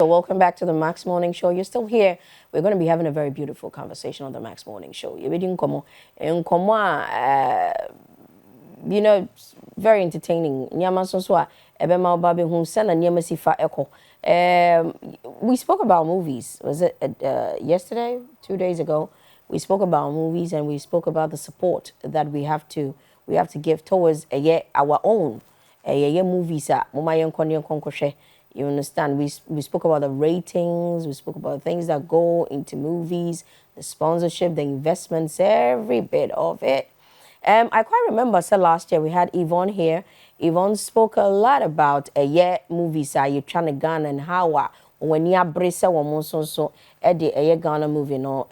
welcome back to the Max Morning Show. You're still here. We're going to be having a very beautiful conversation on the Max Morning Show. You're reading Nkomo. You know, very entertaining. Nyama so so ebe ma oba be hu se na nyama si fa eko. We spoke about movies. Was it yesterday, 2 days ago? We spoke about movies and we spoke about the support that we have to give towards our own movies. You understand? We spoke about the ratings. We spoke about things that go into movies, the sponsorship, the investments, every bit of it. I quite remember, so last year we had Yvonne here. Yvonne spoke a lot about movies you trying to Ghana and how when you brace so Ghana movie no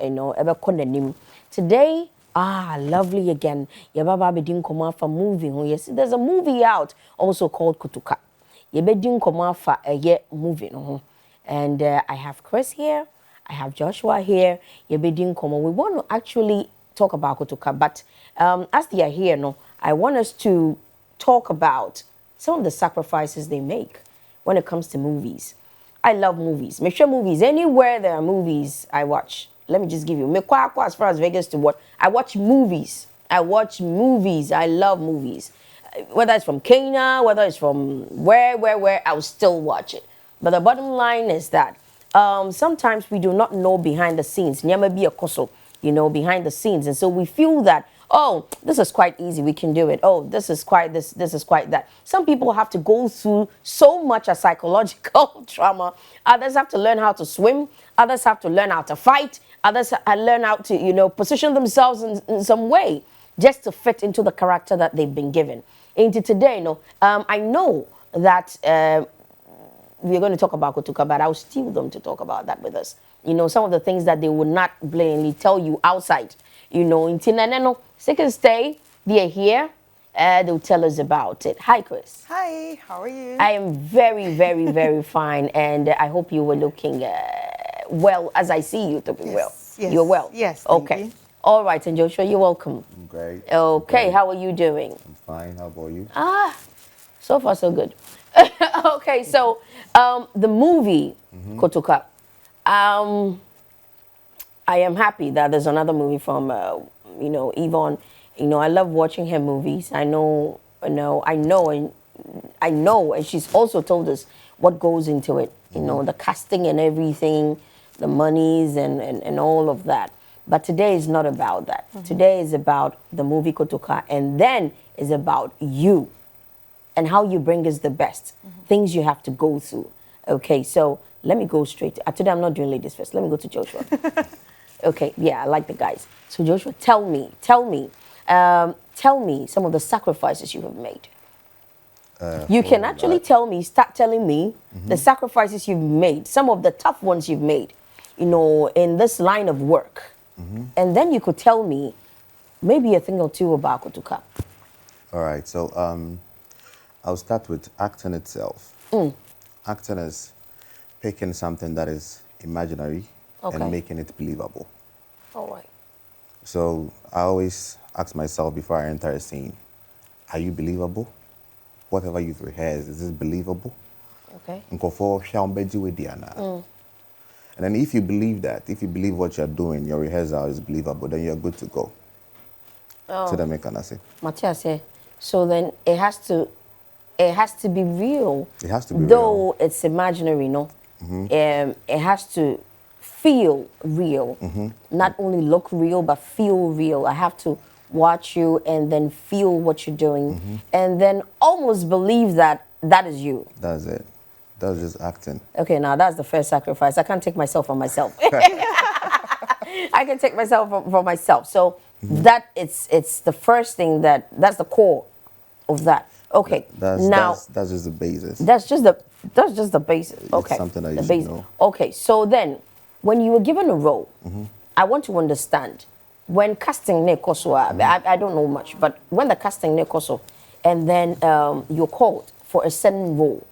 today lovely again. Yababa bedin koma for movie. Yes, there's a movie out also called Kutuka. Yebedin koma for movie no. And I have Chris here. I have Joshua here. Yebedin koma. We want to actually talk about Kutuka, but as they are here, no, I want us to talk about some of the sacrifices they make when it comes to movies. I love movies. Make sure movies anywhere there are movies I watch. Let me just give you as far as Vegas to what I watch movies. I watch movies. I love movies. Whether it's from Kenya, whether it's from where, I will still watch it. But the bottom line is that sometimes we do not know behind the scenes. Nyama be a koso, behind the scenes, and so we feel that, oh, this is quite easy, we can do it. Oh, this is quite this is quite that. Some people have to go through so much a psychological trauma. Others have to learn how to swim. Others have to learn how to fight. Others learn how to, position themselves in some way just to fit into the character that they've been given. Into today, I know that we're going to talk about Kutuka, but I'll steal them to talk about that with us. Some of the things that they would not blatantly tell you outside. In Tinaneno, second stay, they're here. They'll tell us about it. Hi, Chris. Hi, how are you? I am very, very, very fine, and I hope you were looking well as I see you to be well. Yes. You're well? Yes. Okay. All right, and Joshua, you're welcome. I'm great. Okay, great. How are you doing? I'm fine. How about you? So far so good. Okay, so the movie Kutuka. I am happy that there's another movie from Yvonne. I love watching her movies. I know, and she's also told us what goes into it. The casting and everything, the monies and all of that. But today is not about that. Today is about the movie Kutuka, and then is about you and how you bring us the best. Things you have to go through. Okay, so let me go straight. Today I'm not doing ladies first. Let me go to Joshua. Okay, yeah, I like the guys. So Joshua, tell me some of the sacrifices you have made. You can actually start telling me the sacrifices you've made, some of the tough ones you've made, in this line of work. And then you could tell me maybe a thing or two about Kutuka. All right, so I'll start with acting itself. Acting is picking something that is imaginary and making it believable. All right. So I always ask myself before I enter a scene, are you believable? Whatever you've rehearsed, is this believable? Okay. And then if you believe that, if you believe what you're doing, your rehearsal is believable, then you're good to go. So that make an say. Matthias, so then it has to be real. It has to be though real. It's imaginary, no? It has to feel real. Not only look real, but feel real. I have to watch you and then feel what you're doing and then almost believe that is you. That's it. That's just acting. Okay, now that's the first sacrifice. I can't take myself from myself. I can take myself from myself. So that it's the first thing that's the core of that. Okay. That's just the basis. That's just the basis. Okay. It's something that you the should basis. know. Okay. So then, when you were given a role, I want to understand when casting Nekoso. I don't know much, but when the casting Nekoso, and then you're called for a certain role,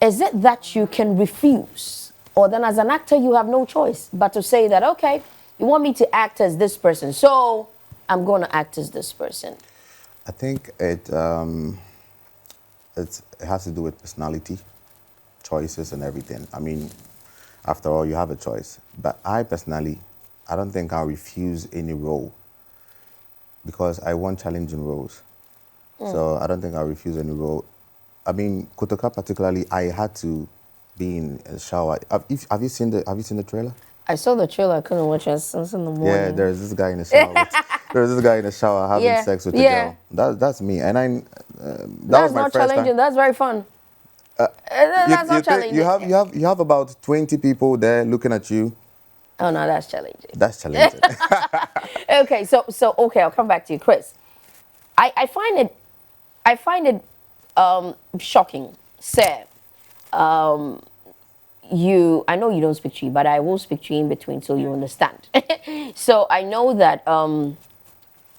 is it that you can refuse, or then as an actor you have no choice but to say that okay, you want me to act as this person, so I'm going to act as this person? I think it has to do with personality. choices and everything. I mean, after all, you have a choice. But I personally, I don't think I'll refuse any role because I want challenging roles. So I don't think I'll refuse any role. I mean, Kotoka particularly, I had to be in a shower. Have you seen the trailer? I saw the trailer. I couldn't watch it since in the morning. Yeah, there's this guy in the shower. There's this guy in the shower having sex with a girl. That's me, and that was my not first challenging. time. That's very fun. That's not challenging. You have about 20 people there looking at you. Oh no, that's challenging. That's challenging. Okay, so okay, I'll come back to you, Chris. I find it shocking, sad. I know you don't speak Twi, but I will speak Twi in between so you understand. So I know that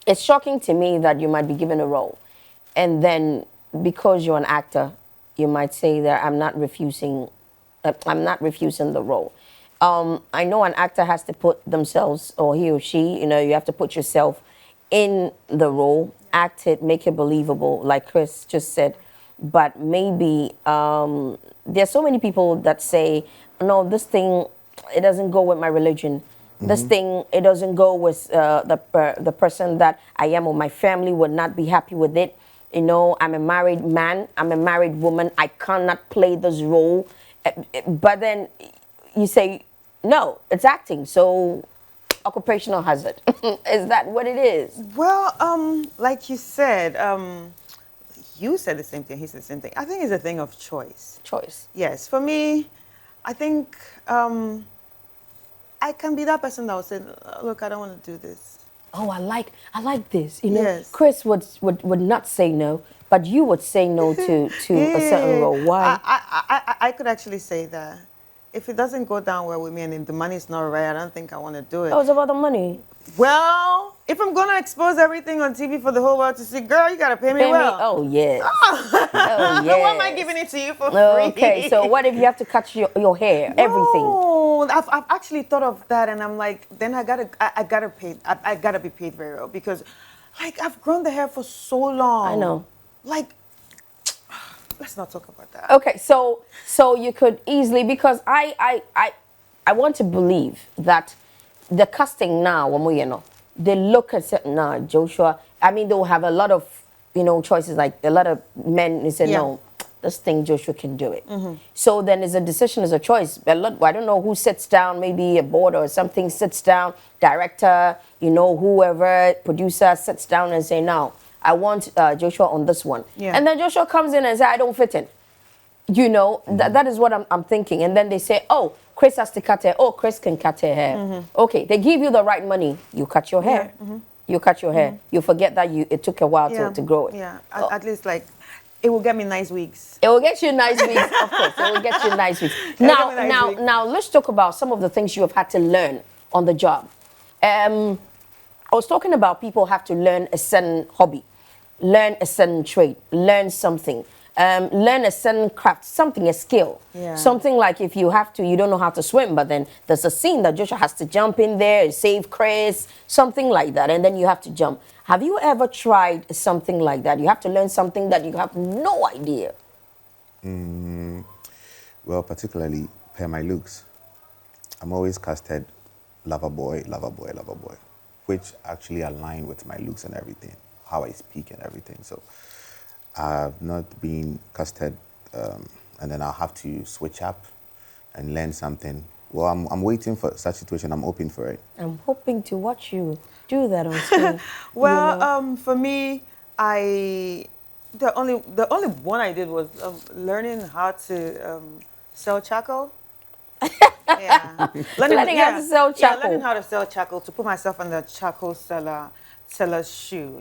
it's shocking to me that you might be given a role, and then because you're an actor, you might say that I'm not refusing the role. I know an actor has to put themselves, or he or she, you have to put yourself in the role, act it, make it believable, like Chris just said. But maybe there's so many people that say, no, this thing, it doesn't go with my religion. This thing, it doesn't go with the person that I am, or my family would not be happy with it. I'm a married man, I'm a married woman, I cannot play this role. But then you say, no, it's acting, so occupational hazard. Is that what it is? Well, like you said the same thing, he said the same thing. I think it's a thing of choice. Choice. Yes, for me, I think I can be that person that will say, look, I don't want to do this. Oh, I like this. Yes. Chris would not say no, but you would say no to a certain role. Why? I could actually say that. If it doesn't go down well with me and if the money's not right, I don't think I want to do it. Oh, it's about the money. Well, if I'm going to expose everything on TV for the whole world to see, girl, you got to pay me well. Oh, yes. Oh, yes. Why am I giving it to you for free? Okay, so what if you have to cut your hair, everything? No, I've actually thought of that, and I'm like, then I gotta be paid very well because, like, I've grown the hair for so long. I know. Like, let's not talk about that. Okay, so you could easily, because I want to believe that the casting now, they look at certain Joshua. I mean, they'll have a lot of choices. Like a lot of men, they say no, this thing Joshua can do it. So then it's a decision, it's a choice. I don't know who sits down, maybe a board or something sits down, director, whoever, producer sits down and say, now I want Joshua on this one. Yeah. And then Joshua comes in and says, I don't fit in. That is what I'm thinking. And then they say, oh, Chris has to cut hair. Oh, Chris can cut her hair. Okay, they give you the right money. You cut your hair. You cut your hair. You forget that it took a while to grow it. Yeah, at least like, it will get me nice wigs. It will get you nice wigs, of course. It will get you nice wigs. Now, let's talk about some of the things you have had to learn on the job. I was talking about people have to learn a certain hobby, learn a certain trade, learn something. Learn a certain craft, something, a skill. Yeah. Something like if you don't know how to swim, but then there's a scene that Joshua has to jump in there and save Chris, something like that, and then you have to jump. Have you ever tried something like that? You have to learn something that you have no idea. Well, particularly per my looks, I'm always casted lover boy, which actually align with my looks and everything, how I speak and everything. So I've not been casted, and then I'll have to switch up and learn something. Well, I'm waiting for such situation. I'm hoping for it. I'm hoping to watch you do that on screen. Well, for me, the only one I did was learning how to sell charcoal. Yeah, learning how to sell charcoal. Yeah, learning how to sell charcoal, to put myself in the charcoal seller's shoe.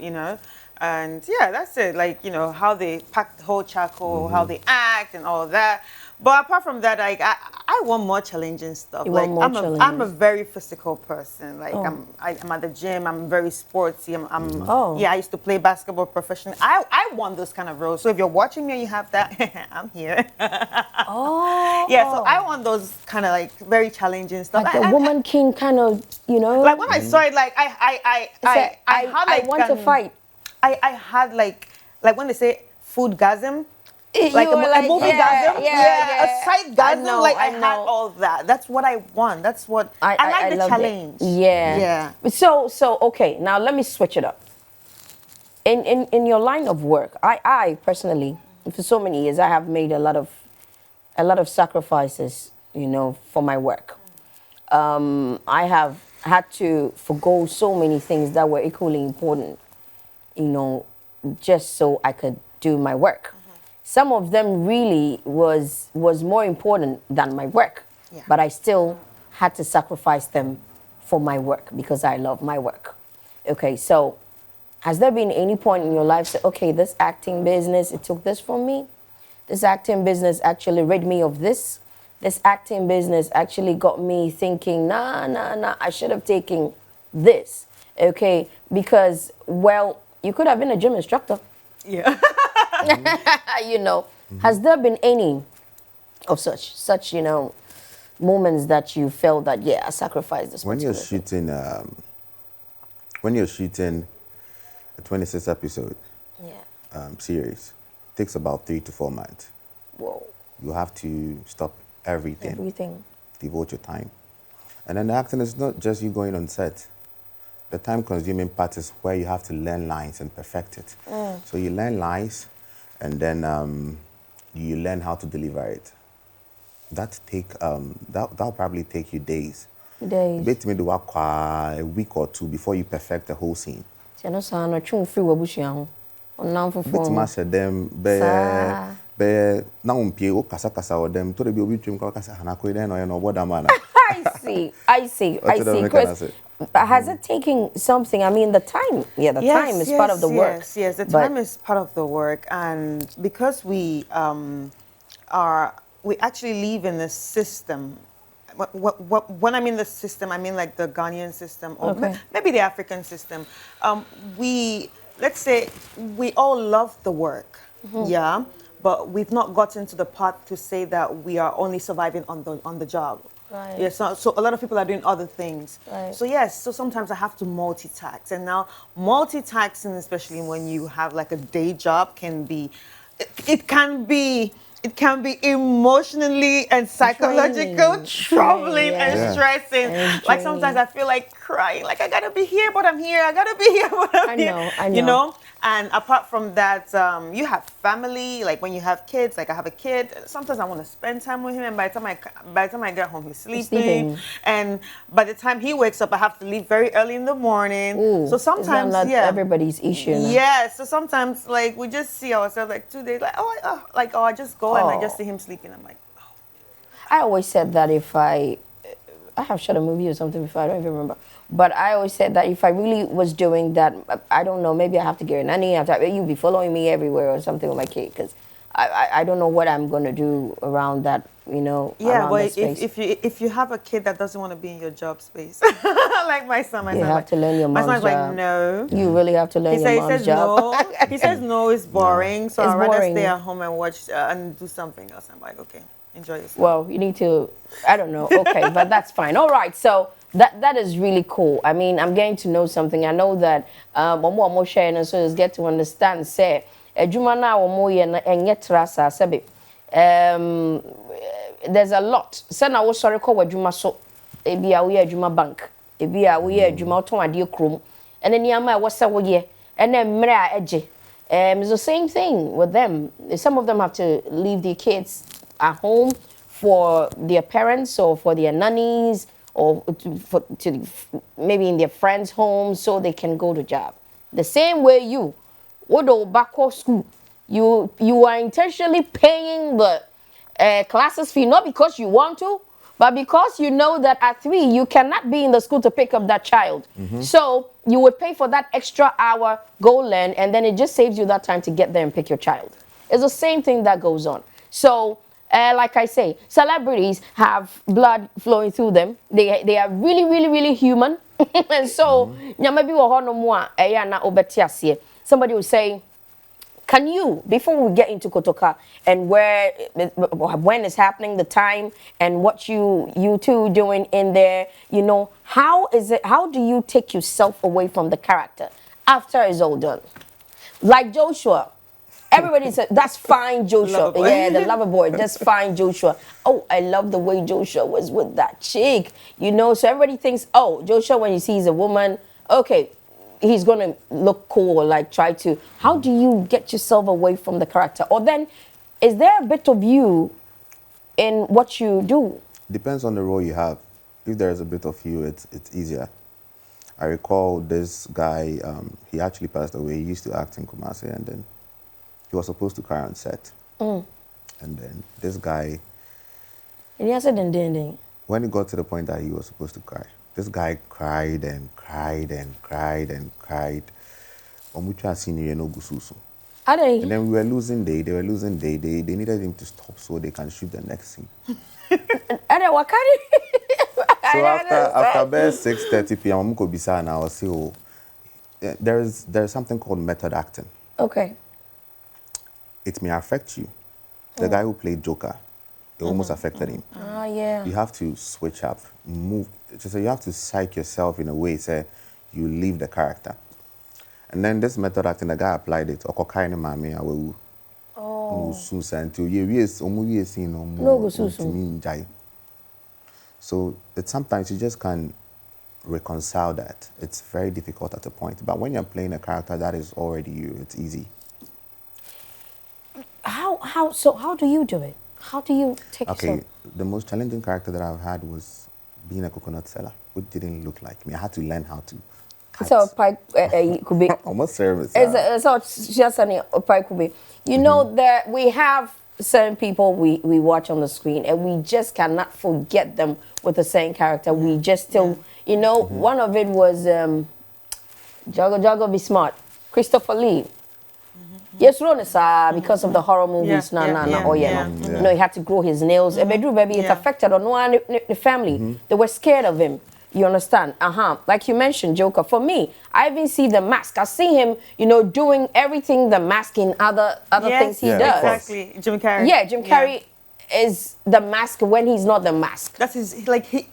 And yeah, that's it. Like, how they pack the whole charcoal, how they act and all that. But apart from that, like, I want more challenging stuff. I'm a very physical person. Like, I'm at the gym, I'm very sporty. I used to play basketball professionally. I want those kind of roles. So if you're watching me and you have that, I'm here. Yeah, so I want those kind of like very challenging stuff. Like the woman king kind of, Like when I saw it, like I want to fight. I had like when they say foodgasm, like You were a movie yeah, gasm, yeah. a sight gasm. know, Like I I had know. all that. That's what I want. That's what I like the loved challenge. it. Yeah. Yeah. So okay, now let me switch it up. In your line of work, I personally, for so many years, I have made a lot of sacrifices, you know, for my work. I have had to forgo so many things that were equally important, you know, just so I could do my work. Some of them really was more important than my work, Yeah. but I still had to sacrifice them for my work because I love my work. Okay, so has there been any point in your life say, okay, this acting business, it took this from me? This acting business actually rid me of this. This acting business actually got me thinking, nah, I should have taken this. Okay, because, well, you could have been a gym instructor. Yeah. You know, has there been any of such, you know, moments that you felt that, yeah, I sacrificed this When you're particular thing? shooting, when you're shooting a 26 episode Yeah. series, it takes about 3 to 4 months. Whoa. You have to stop everything, Everything. devote your time. And then the acting is not just you going on set. The time-consuming part is where you have to learn lines and perfect it. So you learn lines, and then you learn how to deliver it. That'll probably take you days. Days. Bet me do a week or two before you perfect the whole scene. Tiɛ no saa no twɛn firi w'abusua ho ɔnam Bet foforɔ me ho say them Saa. be na umpie o kasa or them to be obi twem kwa kasa hana ko den no no boda man. I see What do they Chris, say? has it taken something? I mean, the time, the time is part of the work. Yes, the but time is part of the work, and because we actually live in the system. When I mean the system, I mean like the Ghanaian system or Okay. maybe the African system. Let's say we all love the work, yeah, but we've not gotten to the part to say that we are only surviving on the job. Right. Yes, so a lot of people are doing other things. Right. So yes, so sometimes I have to multitask, and now multitasking, especially when you have like a day job, can be, it can be emotionally and psychological, troubling yeah. and Yeah. stressing. And Like sometimes I feel like crying, like I gotta be here, but I'm here. I gotta be here, but I'm here. I You know. know. And apart from that, you have family. Like when you have kids, like I have a kid. Sometimes I want to spend time with him, and by the time I get home, he's sleeping. And by the time he wakes up, I have to leave very early in the morning. Ooh, So is that sometimes, not yeah, everybody's issue. No? yeah. So sometimes, like we just see ourselves like 2 days, like I just go and I just see him sleeping. I'm like, I always said that if I have shot a movie or something before, I don't even remember. But I always said that if I really was doing that, I don't know, maybe I have to get a nanny. You'll be following me everywhere or something with my kid, because I don't know what I'm going to do around that, you know, yeah. around But that space. if you have a kid that doesn't want to be in your job space, like my son, You have to learn your my mom's son's like, job. no. You really have to learn He your says mom's job. no. He says no, it's boring. So It's I'd rather boring. stay at home and watch and do something else. I'm like, okay, enjoy yourself. Well, you need to, I don't know. Okay, but that's fine. All right, so that is really cool. I mean, I'm getting to know something. I know that more sharing and so is get to understand. Say, adwuma na omo ye na enye trasa sebe. There's a lot. Say na wo sorry call adwuma so. Ebi a wo ye adwuma bank. Ebi a wo ye adwuma oton ade krom. And then yama wo se wo ye. And then mre a eje. It's the same thing with them. Some of them have to leave their kids at home for their parents or for their nannies or to maybe in their friends' homes so they can go to job. The same way you, Wodo Bako school, you are intentionally paying the classes fee not because you want to, but because you know that at 3 you cannot be in the school to pick up that child. So you would pay for that extra hour, go learn, and then it just saves you that time to get there and pick your child. It's the same thing that goes on. So like I say, celebrities have blood flowing through them. They are really, really, really human. And so, somebody will say, can you, before we get into Kotoka and when it's happening, the time, and what you two doing in there, you know, how do you take yourself away from the character after it's all done? Like Joshua, everybody said, that's fine, Joshua. Lover boy. Yeah, the lover boy, that's fine, Joshua. Oh, I love the way Joshua was with that chick. You know, so everybody thinks, oh, Joshua, when he sees a woman, okay, he's going to look cool or like try to. How do you get yourself away from the character? Or then, is there a bit of you in what you do? Depends on the role you have. If there's a bit of you, it's easier. I recall this guy, he actually passed away. He used to act in Kumasi, and then he was supposed to cry on set. And then this guy, And he said, ding. when it got to the point that he was supposed to cry, this guy cried and cried and cried and cried. Are they? And then we were losing day, they were losing day. They needed him to stop so they can shoot the next scene. Are they wakari? So after about 6:30 p.m., I'm going to be and I will say, oh, there's something called method acting. Okay. It may affect you. The guy who played Joker, it almost affected him. Ah, yeah. You have to switch up, move. So you have to psych yourself in a way, say you leave the character. And then this method acting, the guy applied it. Oh. So it's sometimes you just can't reconcile that. It's very difficult at a point. But when you're playing a character that is already you, it's easy. So how do you do it? How do you take Okay, yourself? the most challenging character that I've had was being a coconut seller, which didn't look like me. I had to learn how to cut. So pie could be. Almost service. So just any pie could be. You know that we have certain people we watch on the screen and we just cannot forget them with the same character. We just still, you know, one of it was Jago Be Smart, Christopher Lee. Yes, because of the horror movies. You know, he had to grow his nails. Baby, it affected on the family. They were scared of him. You understand? Like you mentioned, Joker. For me, I even see the mask. I see him, you know, doing everything the mask in other things he does. Exactly. Jim Carrey. Yeah, Jim Carrey is the mask when he's not the mask. That's his, like, he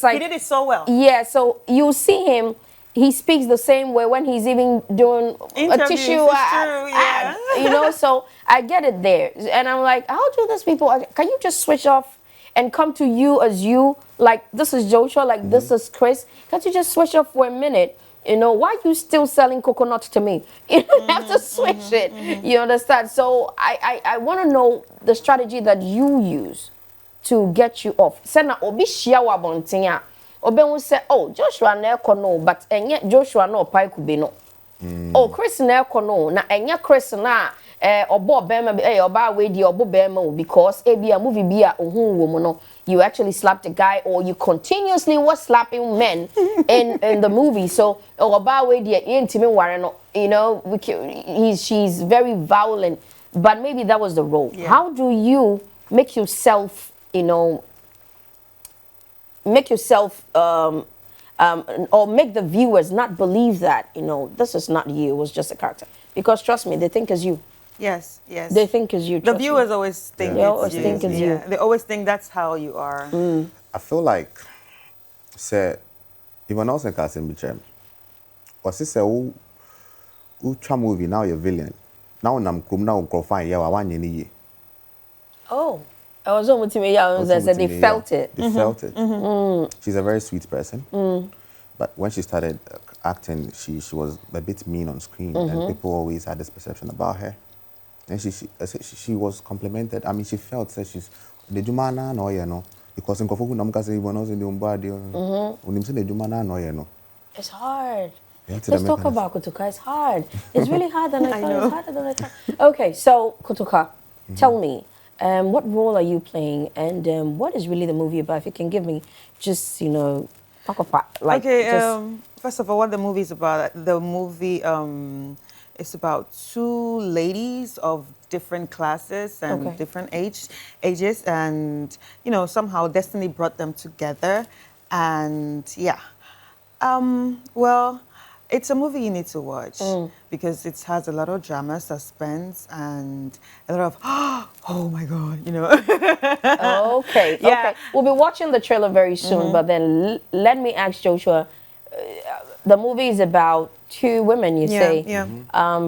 Like, did it so well. Yeah, so you see him, he speaks the same way when he's even doing Interviews, a tissue it's ad, true, yeah. you know, so I get it there. And I'm like, how do these people, can you just switch off and come to you as you, like this is Joshua, like this is Chris? Can't you just switch off for a minute? You know, why are you still selling coconut to me? You don't have to switch it. You understand? So I want to know the strategy that you use to get you off. Sena obi shia wa bontinya. Obi will say, oh, Joshua na no, but enye Joshua no pai kube no. Oh, Chris na no, na enye Chris na obo bema oba we di obo bema because e be a movie be a ohun wo no. You actually slapped a guy or you continuously were slapping men in the movie. So oba we di intimi ware no, you know, she's very violent, but maybe that was the role. Yeah. How do you make yourself, you know, or make the viewers not believe that, you know, this is not you, it was just a character? Because trust me, they think it's you. Yes, yes. They think it's you. The trust me. viewers always think They always it's you. think it's you. They always think that's how you are. I feel like, say, even else in casting Bichem, or say, who try movie now you're villain. Now I'm come now go find yeah, I want you. Oh, I was almost they felt it. They felt it. She's a very sweet person. But when she started acting, she was a bit mean on screen, and people always had this perception about her. And she was complimented. I mean, she felt that she's the Jumana no you know because in Kofoku Namka when I was in the Umbadi when you say the Jumana no you know. It's hard. Let's talk about Kutuka. It's hard. It's really hard than I thought. It's harder than I thought. Okay, so Kutuka, tell me, what role are you playing, and what is really the movie about? If you can give me just, you know, talk about like. Okay. First of all, what the movie is about? The movie is about two ladies of different classes and different ages, and you know somehow destiny brought them together, and yeah. Well, it's a movie you need to watch because it has a lot of drama, suspense, and a lot of oh my god, you know. Okay. Yeah. Okay. We'll be watching the trailer very soon, but then let me ask Joshua, the movie is about two women, you say, Yeah.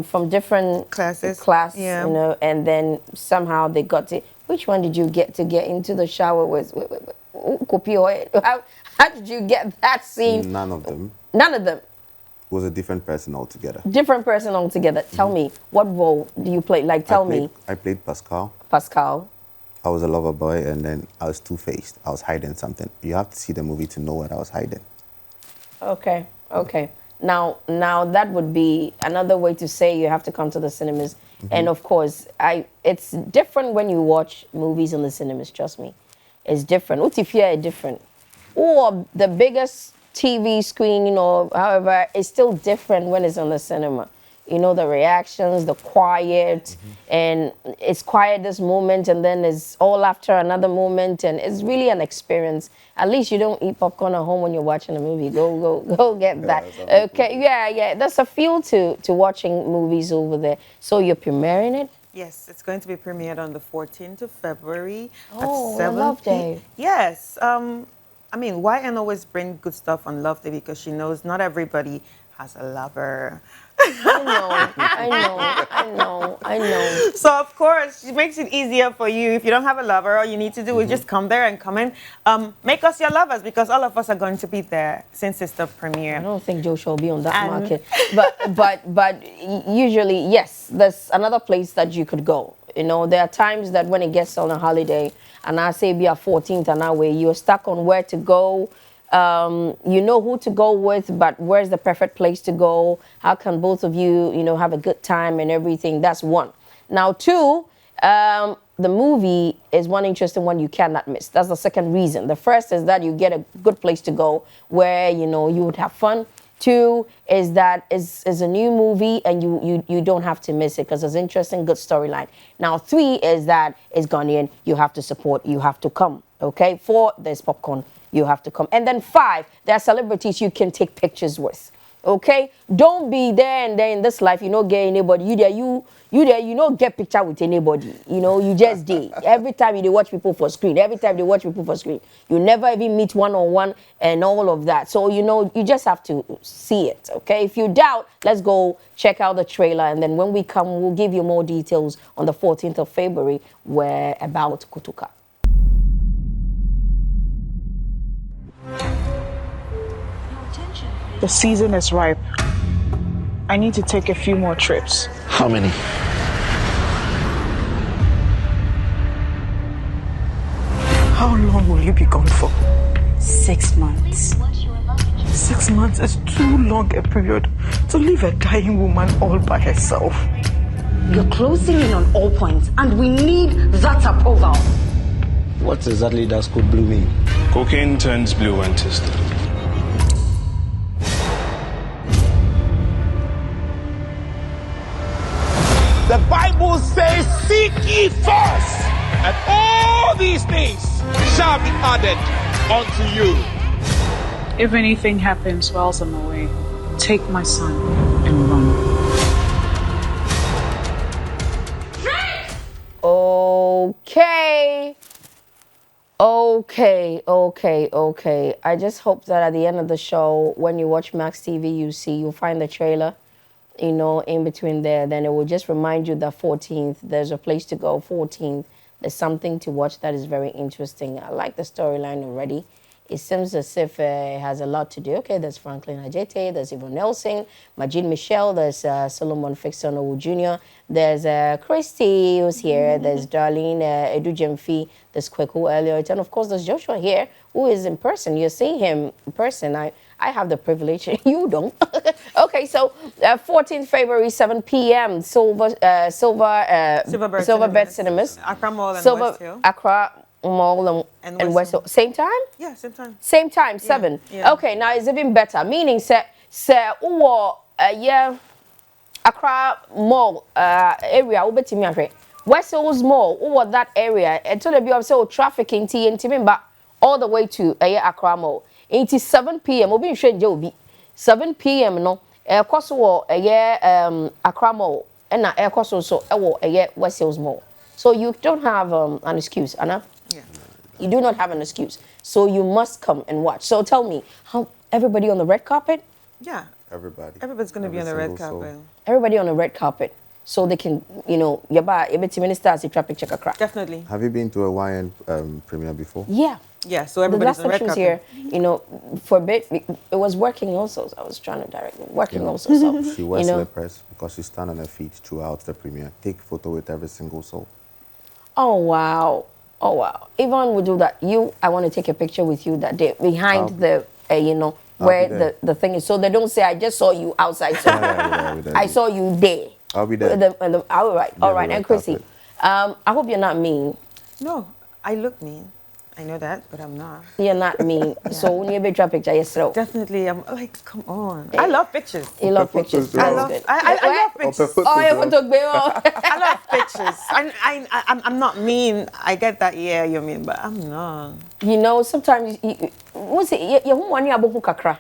from different Classes. class, Yeah. you know, and then somehow they got to. Which one did you get to get into the shower with? How did you get that scene? None of them. None of them. Was a different person altogether. Different person altogether. Tell me, what role do you play? Like, tell me, I played Pascal. Pascal. I was a lover boy, and then I was two-faced. I was hiding something. You have to see the movie to know what I was hiding. Okay, okay. Now that would be another way to say you have to come to the cinemas. And of course, it's different when you watch movies in the cinemas. Trust me, it's different. What if you're different? Or the biggest TV screen, you know, however, it's still different when it's on the cinema. You know, the reactions, the quiet, and it's quiet this moment, and then it's all after another moment, and it's really an experience. At least you don't eat popcorn at home when you're watching a movie. Go get that. Okay, yeah. There's a feel to watching movies over there. So you're premiering it? Yes, it's going to be premiered on the 14th of February Oh, at 7 Love Day. Yes. I mean, YN always bring good stuff on Love Day because she knows not everybody has a lover. I know. So, of course, she makes it easier for you. If you don't have a lover, all you need to do is just come there and come in. Make us your lovers because all of us are going to be there since it's the premiere. I don't think Joshua will be on that market. But usually, yes, there's another place that you could go. You know, there are times that when it gets on a holiday, and I say be a 14th and that way, you're stuck on where to go. You know who to go with, but where's the perfect place to go? How can both of you, you know, have a good time and everything? That's one. Now, two, the movie is one interesting one you cannot miss. That's the second reason. The first is that you get a good place to go where, you know, you would have fun. Two is that it's a new movie and you don't have to miss it because it's interesting, good storyline. Now, three is that it's Ghanaian. You have to support. You have to come. Okay. Four, there's popcorn. You have to come. And then five, there are celebrities you can take pictures with. Okay? Don't be there and there in this life, you don't get anybody. You there, you don't get picture with anybody. You know, you just did. Every time you watch people for screen, you never even meet one-on-one and all of that. So, you know, you just have to see it. Okay? If you doubt, let's go check out the trailer. And then when we come, we'll give you more details on the 14th of February where about Kotoka. The season is ripe. I need to take a few more trips. How many? How long will you be gone for? 6 months. 6 months is too long a period to leave a dying woman all by herself. You're closing in on all points, and we need that approval. What exactly does code blue mean? Cocaine turns blue when tested. The Bible says, seek ye first, and all these things shall be added unto you. If anything happens whilst I'm away, take my son and run. Okay. I just hope that at the end of the show, when you watch Max TV, you'll find the trailer, you know, in between there. Then it will just remind you that 14th, there's a place to go. 14th, there's something to watch that is very interesting. I like the storyline already. It seems as if it has a lot to do. Okay, there's Franklin Ajete, there's Yvonne Nelson, Majid Michelle, there's Solomon Fixonowu Jr., there's Christy who's here, there's Darlene Edu Jemfi, there's Kweku Elliott, and of course there's Joshua here, who is in person. You're seeing him in person. I have the privilege. You don't. Okay, so 14th February, 7 p.m. Silverbird Cinemas. Accra Mall and West Hill. Accra Mall and West Hill. Same time? Yeah, same time. Same time, 7. Yeah. Okay, now it's even better. Meaning, say, Accra Mall area, ubetimi ahwe. West Hills Mall, over that area, and to the be of so trafficking TNT, but all the way to Accra Mall. 7 p.m. Obi nhwe je obi. 7 p.m. no. Koso wo Accra Mall, and na koso so wo West Hills Mall. So you don't have an excuse, Anna. Yeah. You do not have an excuse. So you must come and watch. So tell me, how everybody on the red carpet? Yeah. Everybody. Everybody's going to be on Every the red single carpet. soul. Everybody on the red carpet, so they can, you know, yaba ministers trap picture kakra. Definitely. Have you been to a YN premiere before? Yeah. Yeah, so The everybody's last on the time red she was carpet. here, you know, for a bit, it was working also. So I was trying to direct it, working also. So, She wears you know, slippers because she stand on her feet throughout the premiere. Take photo with every single soul. oh wow, oh wow. Yvonne would do that. I want to take a picture with you that day behind the, you know, where be there. the thing is. So they don't say I just saw you outside. So I'll be there. I saw you there. I'll be there. All right, Yeah, all right. the And red Chrissy, carpet. I hope you're not mean. No, I look mean. I know that, but I'm not. You're not mean. So when you be a picture, yes, so Definitely, I'm like, come on. I love pictures. you love pictures. I That's love, good. I love pictures. Oh, your photo baby. I love pictures. I'm not mean. I get that, yeah, you're mean, but I'm not. You know, sometimes what's it? You want to bohu kakra.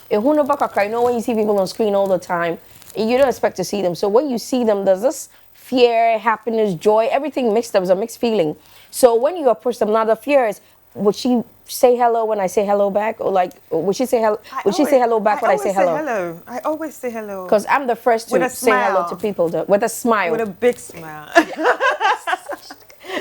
You know, when you see people on screen all the time, you don't expect to see them. So when you see them, there's this fear, happiness, joy, everything mixed up. It's a mixed feeling. So when you approach them, now the fear is, would she say hello when I say hello back, or like, would she say hello? Would she say hello back when I say hello? I always say hello. Because I'm the first With to a say hello smile. to people with a smile. With a big smile.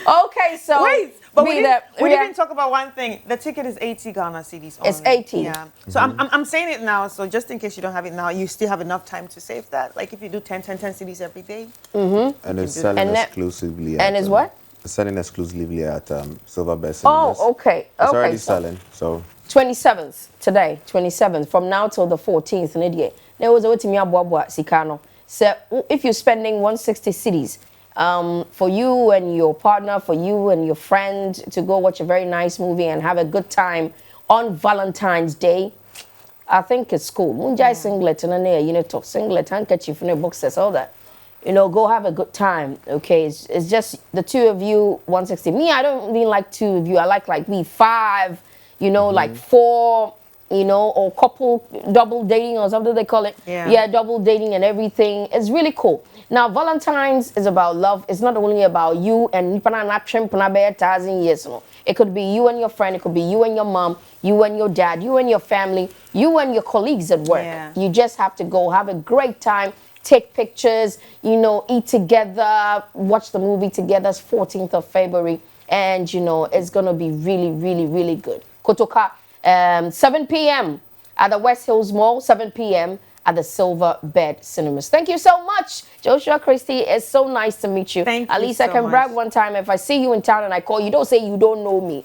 Okay, so Wait, but we be didn't, the- we yeah. didn't talk about one thing. The ticket is 80 Ghana cedis only. It's 80. Yeah. So I'm saying it now, so just in case you don't have it now, you still have enough time to save that. Like if you do 10 cedis every day. And it's selling And that- exclusively. and at, is what? It's selling exclusively at Silver Best Oh, Cinemas. okay. It's Okay, already so- selling, so 27th today, 27th from now till the 14th. There was a way to me Sikano. So if you're spending 160 cities, for you and your partner, for you and your friend to go watch a very nice movie and have a good time on Valentine's Day, I think it's cool. Munjai singlet and you know, talk singlet, handkerchief, and boxes, all that. You know, go have a good time. Okay, it's just the two of you, 160. Me, I don't really like two of you. I like me 5. You know, like 4. You know, or couple double dating or something they call it. Yeah. Double dating and everything. It's really cool. Now, Valentine's is about love. It's not only about you and years. It could be you and your friend. It could be you and your mom, you and your dad, you and your family, you and your colleagues at work. Yeah. You just have to go have a great time, take pictures, you know, eat together, watch the movie together. It's 14th of February. And, you know, it's going to be really, really, really good. Kotoka, 7 p.m. at the West Hills Mall, 7 p.m. at the Silver Bed Cinemas. Thank you so much, Joshua Christie. It's so nice to meet you. Thank At you least I so can brag much. one time. If I see you in town and I call you, don't say you don't know me.